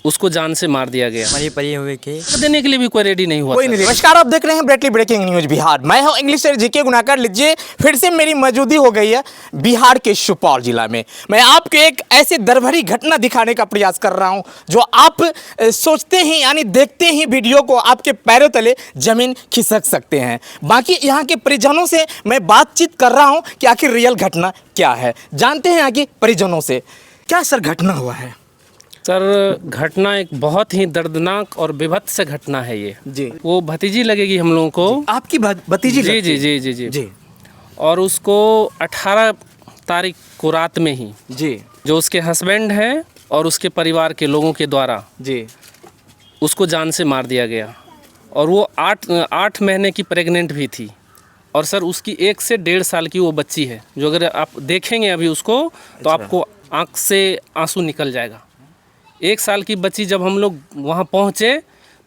उसको जान से मार दिया गया। मरी पड़ी हुई थी, देने के लिए भी कोई रेडी नहीं हुआ। कोई नहीं। नमस्कार, आप देख रहे हैं ब्रेटली ब्रेकिंग न्यूज बिहार। मैं हूं इंग्लिश सर जीके गुनाकर। लीजिए, फिर से मेरी मौजूदगी हो गई है बिहार के सुपौल जिला में। मैं आपको एक ऐसे दर्द घटना दिखाने का प्रयास कर रहा हूं जो आप सोचते ही यानी देखते ही वीडियो को आपके पैरों तले जमीन खिसक सकते हैं। बाकी यहाँ के परिजनों से मैं बातचीत कर रहा हूं कि आखिर रियल घटना क्या है। जानते हैं यहाँ के परिजनों से। क्या सर घटना हुआ है? सर घटना एक बहुत ही दर्दनाक और विभत्स घटना है ये जी। वो भतीजी लगेगी हम लोगों को। आपकी भतीजी? जी जी जी जी जी जी। और उसको 18 तारीख को रात में ही जी। जो उसके हस्बैंड हैं और उसके परिवार के लोगों के द्वारा जी। उसको जान से मार दिया गया। और वो 8 महीने की प्रेग्नेंट भी थी। और सर उसकी 1 से 1.5 साल की वो बच्ची है, जो अगर आप देखेंगे अभी उसको तो आपको आँख से आंसू निकल जाएगा। 1 साल की बच्ची जब हम लोग वहाँ पहुँचे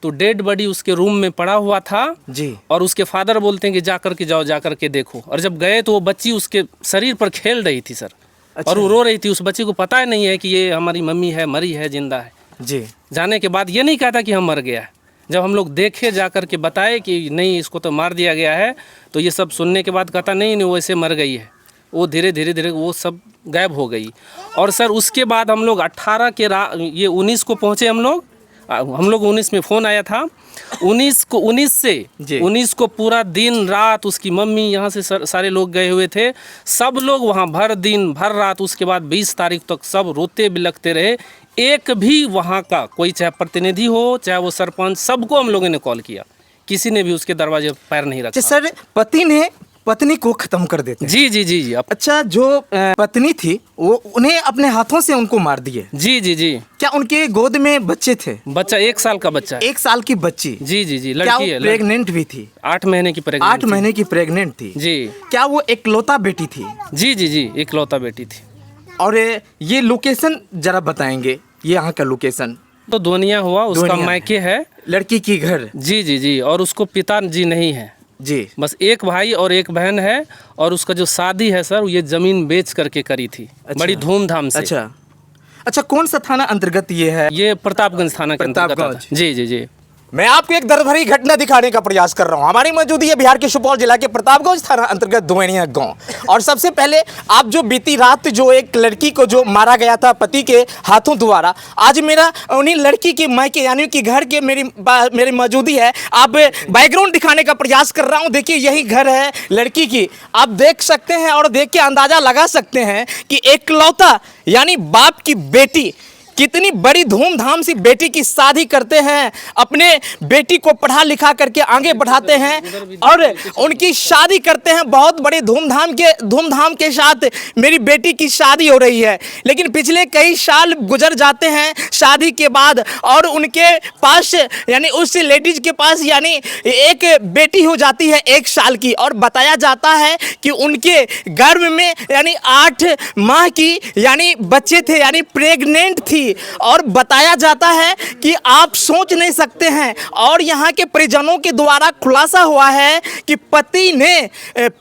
तो डेड बॉडी उसके रूम में पड़ा हुआ था जी। और उसके फादर बोलते हैं कि जा कर के जाओ, जा कर के देखो। और जब गए तो वो बच्ची उसके शरीर पर खेल रही थी सर। अच्छा। और वो रो रही थी। उस बच्ची को पता ही नहीं है कि ये हमारी मम्मी है, मरी है, जिंदा है। जी। जाने के बाद ये नहीं कहता कि हम मर गया है। जब हम लोग देखे, जा कर के बताए कि नहीं इसको तो मार दिया गया है, तो ये सब सुनने के बाद कहता नहीं वो ऐसे मर गई है। वो धीरे धीरे वो सब गायब हो गई। और सर उसके बाद हम लोग 18 के ये 19 को पहुँचे। हम लोग 19 में फ़ोन आया था। 19 को पूरा दिन रात उसकी मम्मी यहाँ से सारे लोग गए हुए थे। सब लोग वहाँ भर दिन भर रात। उसके बाद 20 तारीख तक सब रोते बिलखते रहे। एक भी वहाँ का कोई, चाहे प्रतिनिधि हो चाहे वो सरपंच, सबको हम लोगों ने कॉल किया। किसी ने भी उसके दरवाजे पर पैर नहीं रखा। सर पति ने पत्नी को खत्म कर देते हैं। जी जी जी जी। अच्छा, जो पत्नी थी वो उन्हें अपने हाथों से उनको मार दिए? जी जी जी। क्या उनके गोद में बच्चे थे? बच्चा 1 साल का बच्चा है। 1 साल की बच्ची? जी जी जी। क्या लड़की वो है। प्रेग्नेंट भी थी? 8 महीने की प्रेग्नेंट। 8 महीने की प्रेग्नेंट थी जी। क्या वो इकलौता बेटी थी? जी जी जी, इकलौता बेटी थी। और ये लोकेशन जरा बताएंगे, ये यहाँ का लोकेशन? तो दोनिया हुआ, उसका मायके है। लड़की की घर? जी जी जी। और उसको पिताजी नहीं है जी। बस एक भाई और एक बहन है। और उसका जो शादी है सर, ये जमीन बेच करके करी थी। अच्छा। बड़ी धूमधाम से। अच्छा, कौन सा थाना अंतर्गत ये है? ये प्रतापगंज थाना के अंतर्गत आता है। जी जी जी। मैं आपको एक दर्द भरी घटना दिखाने का प्रयास कर रहा हूं। हमारी मौजूदगी है बिहार के सुपौल जिला के प्रतापगंज थाना अंतर्गत दोनिया गांव। और सबसे पहले आप जो बीती रात जो एक लड़की को जो मारा गया था पति के हाथों द्वारा, आज मेरा उन्हीं लड़की के मायके यानी कि घर के मेरी मौजूदगी है। आप बैकग्राउंड दिखाने का प्रयास कर रहा हूं। देखिए, यही घर है लड़की की। आप देख सकते हैं और देख के अंदाजा लगा सकते हैं कि एकलौता यानी बाप की बेटी कितनी बड़ी धूमधाम से बेटी की शादी करते हैं, अपने बेटी को पढ़ा लिखा करके आगे बढ़ाते हैं और उनकी शादी करते हैं। बहुत बड़ी धूमधाम के साथ मेरी बेटी की शादी हो रही है। लेकिन पिछले कई साल गुजर जाते हैं शादी के बाद और उनके पास यानी उस लेडीज के पास यानी एक बेटी हो जाती है 1 साल की। और बताया जाता है कि उनके गर्भ में यानी 8 माह की यानी बच्चे थे, यानी प्रेग्नेंट थी। और बताया जाता है कि आप सोच नहीं सकते हैं। और यहाँ के परिजनों के द्वारा खुलासा हुआ है कि पति ने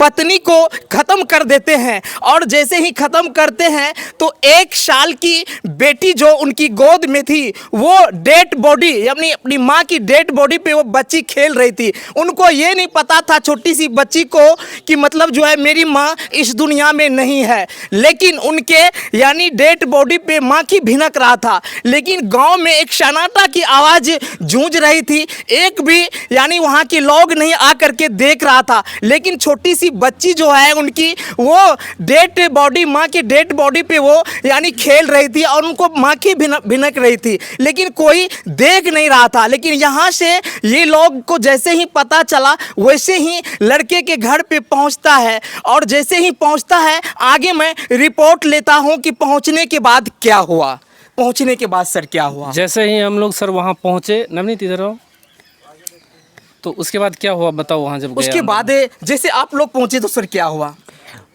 पत्नी को खत्म कर देते हैं। और जैसे ही खत्म करते हैं तो 1 साल की बेटी जो उनकी गोद में थी वो डेड बॉडी यानी अपनी माँ की डेड बॉडी पे वो बच्ची खेल रही थी। उनको ये नहीं पता था, छोटी सी बच्ची को, कि मतलब जो है मेरी माँ इस दुनिया में नहीं है। लेकिन उनके यानी डेड बॉडी पे माँ की भिनक रहा था। लेकिन गांव में एक सन्नाटा की आवाज गूंज रही थी। एक भी यानी वहां के लोग नहीं आकर के देख रहा था। लेकिन छोटी सी बच्ची जो है उनकी, वो डेड बॉडी, माँ की डेड बॉडी पे वो यानी खेल रही थी और उनको माँ की भिनक रही थी। लेकिन कोई देख नहीं रहा था। लेकिन यहाँ से ये लोग को जैसे ही पता चला वैसे ही लड़के के घर पे पहुँचता है। और जैसे ही पहुँचता है आगे मैं रिपोर्ट लेता हूँ कि पहुँचने के बाद क्या हुआ। पहुंचने के बाद सर क्या हुआ? जैसे ही हम लोग सर वहाँ पहुँचे, नवनीत इधर आओ, तो उसके बाद क्या हुआ बताओ। वहाँ जब उसके बाद जैसे आप लोग पहुँचे तो सर क्या हुआ?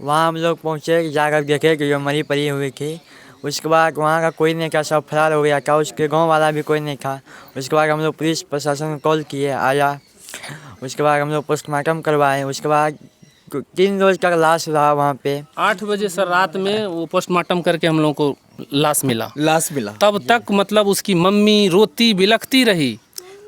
वहाँ हम लोग पहुँचे, जाकर देखे कि जो मरी पड़ी हुई थी। उसके बाद वहाँ का कोई नहीं था, सब फरार हो गया था। उसके गांव वाला भी कोई नहीं था। उसके बाद हम लोग पुलिस प्रशासन को कॉल किए, आया। उसके बाद हम लोग पोस्टमार्टम करवाए। उसके बाद 3 रोज का लाश रहा वहाँ पे। 8 बजे सर रात में वो पोस्टमार्टम करके हम लोगों को लाश मिला। लाश मिला। तब तक मतलब उसकी मम्मी रोती बिलखती रही।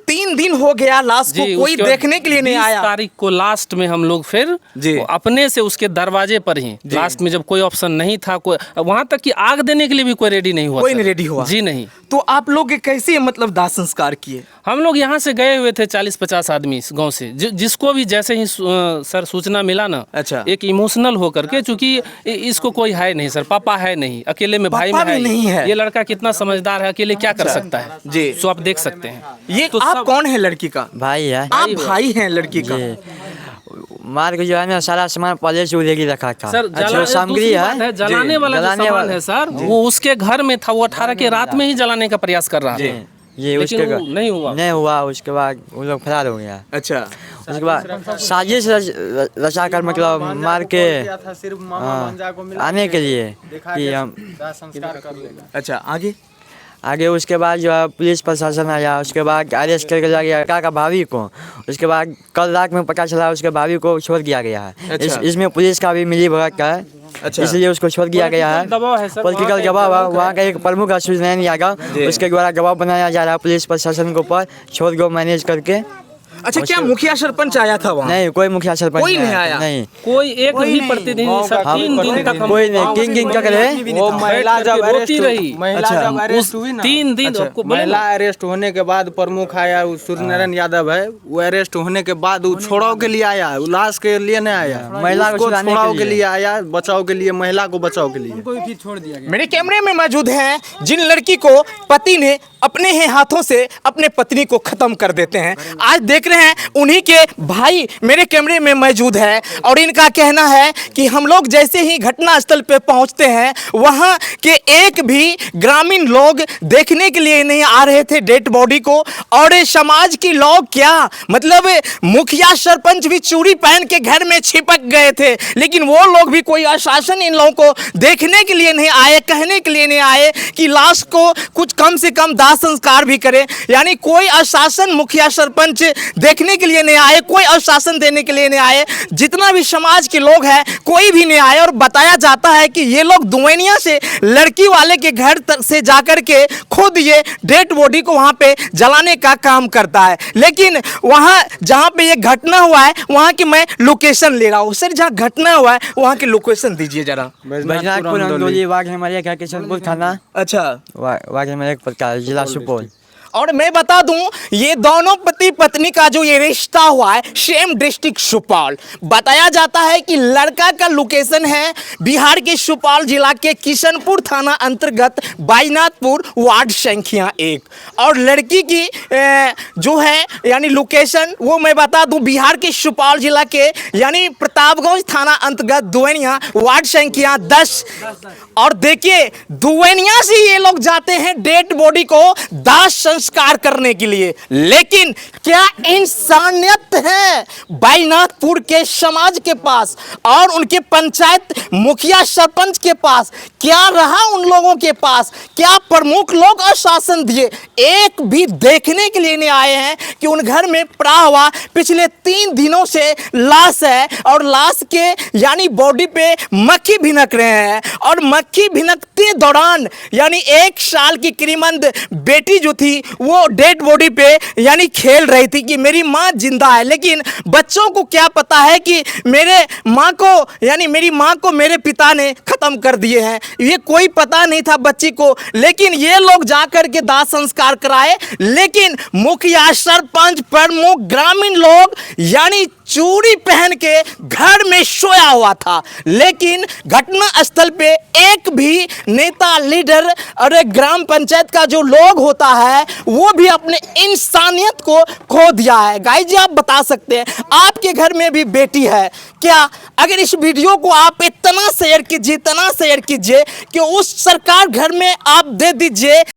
3 दिन हो गया लाश को कोई उसके बाद देखने के लिए नहीं 20 आया। तारीख को लास्ट में हम लोग फिर जी। वो अपने से उसके दरवाजे पर ही लास्ट में, जब कोई ऑप्शन नहीं था, कोई वहां तक कि आग देने के लिए भी कोई रेडी नहीं हुआ। कोई सर। नहीं रेडी हुआ। जी नहीं। तो आप लोग कैसे मतलब दाह संस्कार किए? हम लोग यहाँ से गए हुए थे 40-50 आदमी इस गांव से, जिसको भी जैसे ही सर सूचना मिला ना, अच्छा। एक इमोशनल होकर के, चूंकि इसको कोई है नहीं सर, पापा है नहीं, अकेले में भाई में पापा भी नहीं है। ये लड़का कितना समझदार है, अकेले क्या कर सकता है जी। सो आप देख सकते हैं। ये तो आप सब- कौन है लड़की का? भाई है आप भाई हैं लड़की का? मार के जो है ना सारा सामान पहले से उधेड़ रखा था। सर जो सामग्री है जलाने वाला जो जलाने सामान वाला- है सर, वो उसके घर में था। वो 18 के रात में ही जलाने का प्रयास कर रहा था। ये लेकिन उसके वो नहीं हुआ। नहीं हुआ। उसके बाद वो लोग फरार हो गया। अच्छा। उसके बाद साजिश रचा कर मतलब मार के आने के लिए कि हम अच्छा आगे? आगे उसके बाद जो है पुलिस प्रशासन आया। उसके बाद अरेस्ट करके जा गया का भाभी को। उसके बाद कल रात में पता चला उसके भाभी को छोड़ दिया गया है। अच्छा। इसमें पुलिस का भी मिली भगत है। अच्छा। इसलिए उसको छोड़ दिया गया है। दबाव है सर। पॉलिटिकल दबाव है। वहाँ का एक प्रमुख सुजनैन यादव, उसके द्वारा दबाव बनाया जा रहा है पुलिस प्रशासन के ऊपर, छोड़ को मैनेज करके। अच्छा, क्या मुखिया सरपंच आया था वहाँ? नहीं, कोई मुखिया सरपंच कोई नहीं आया? नहीं, कोई एक भी प्रतिनिधि सर 3 दिन तक हम कोई नहीं। किंग तक रहे। वो महिला जब रोती अरेस्ट रही। महिला अच्छा। जब अरेस्ट हुई ना, 3 दिन आपको बोले महिला ना। अरेस्ट होने के बाद प्रमुख आया, वो सूर्यनारायण यादव है, वो अरेस्ट होने के बाद वो छोड़ाव के लिए आया, वो लाश के लिए नहीं आया, महिला को उसको छुड़ाने के छोड़ाव के लिए। लिए आया, बचाव के लिए, महिला को बचाव के लिए। मेरे कैमरे में मौजूद हैं जिन लड़की को पति ने अपने ही हाथों से अपने पत्नी को खत्म कर देते हैं। आज देख रहे हैं उन्हीं के भाई मेरे कैमरे में मौजूद है और इनका कहना है कि हम लोग जैसे ही घटना स्थल पे पहुंचते हैं, वहां के एक भी ग्रामीण लोग देखने के लिए नहीं आ रहे थे डेड बॉडी को। और समाज के लोग क्या मतलब मुखिया सरपंच भी चूड़ी पहन के घर में छिपक गए थे, लेकिन वो लोग भी कोई आश्वासन इन लोगों को देखने के लिए नहीं आए, कहने के लिए नहीं आए कि लाश को कुछ कम से कम दाह संस्कार भी करें। यानी कोई आश्वासन मुखिया सरपंच देखने के लिए नहीं आए, कोई आश्वासन देने के लिए नहीं आए। जितना भी समाज के लोग हैं कोई भी नहीं आए। और बताया जाता है कि ये लोग दुवैनिया से लड़की वाले के घर तक से जाकर के खुद ये डेड बॉडी को वहां पे जलाने का काम करता है। लेकिन वहां जहां पे ये घटना हुआ है वहां की मैं लोकेशन ले रहा हूं। सर, जहां घटना हुआ है वहां की लोकेशन दीजिए जरा। बैजनाथपुर अंदोली वाघ हिमालय का किशनपुर थाना, अच्छा। वाघ हिमालय प्रकार, जिला सुपौल। और मैं बता दूं ये दोनों पति पत्नी का जो ये रिश्ता हुआ है सेम डिस्ट्रिक्ट सुपौल। बताया जाता है कि लड़का का लोकेशन है बिहार के सुपौल जिला के किशनपुर थाना अंतर्गत बैजनाथपुर वार्ड संख्या 1। और लड़की की जो है यानी लोकेशन वो मैं बता दूं बिहार के सुपौल जिला के यानी प्रतापगंज थाना अंतर्गत दुवैनिया वार्ड संख्या 10। और देखिए दुवैनिया से ये लोग जाते हैं डेड बॉडी को दाह संस्कार करने के लिए। लेकिन क्या इंसानियत है बैजनाथपुर के समाज के पास और उनके पंचायत मुखिया सरपंच के पास? क्या रहा उन लोगों के पास? क्या प्रमुख लोग आश्वासन दिए? एक भी देखने के लिए नहीं आए हैं कि उन घर में पड़ा हुआ पिछले 3 दिनों से लाश है और लाश के यानी बॉडी पे मक्खी भिनक रहे हैं। और मक्खी भिनकते दौरान यानी 1 साल की करीबन बेटी जो थी वो डेड बॉडी पे यानी खेल रही थी कि मेरी माँ जिंदा है। लेकिन बच्चों को क्या पता है कि मेरे माँ को यानी मेरी माँ को मेरे पिता ने खत्म कर दिए हैं, ये कोई पता नहीं था बच्ची को। लेकिन ये लोग जाकर के दाह संस्कार कराए। लेकिन मुखिया सरपंच प्रमुख ग्रामीण लोग यानी चूड़ी पहन के घर में सोया हुआ था। लेकिन घटना स्थल पे एक भी नेता लीडर और एक ग्राम पंचायत का जो लोग होता है वो भी अपने इंसानियत को खो दिया है। गाइस जी, आप बता सकते हैं आपके घर में भी बेटी है क्या? अगर इस वीडियो को आप इतना शेयर कीजिए कि उस सरकार घर में आप दे दीजिए